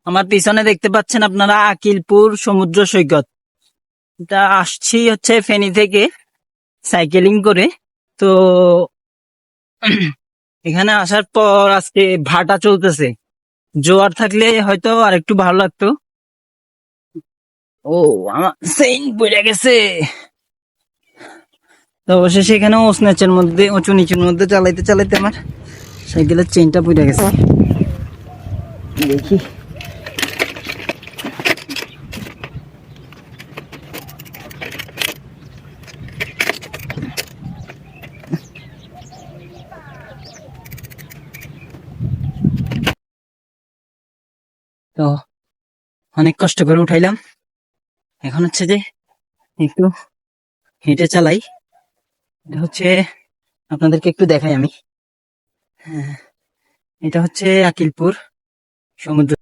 আমার পিছনে দেখতে পাচ্ছেন আপনারা আকিলপুর সমুদ্র সৈকত। এটা আসছি হচ্ছে ফেনী থেকে সাইকেলিং করে। তো এখানে আসার পর আজকে ভাটা চলতেছে, জোয়ার থাকলে হয়তো আর একটু ভালো লাগতো। ও, আমার চেইন পড়ে গেছে। তো অবশেষে এখানে উঁচু মধ্যে উঁচু নিচুর মধ্যে চালাইতে চালাইতে আমার সাইকেলের চেইনটা পড়ে গেছে। দেখি তো অনেক কষ্ট করে উঠাইলাম। এখন হচ্ছে যে একটু হেঁটে চালাই। এটা হচ্ছে আপনাদেরকে একটু দেখাই আমি। হ্যাঁ, এটা হচ্ছে আকিলপুর সমুদ্র।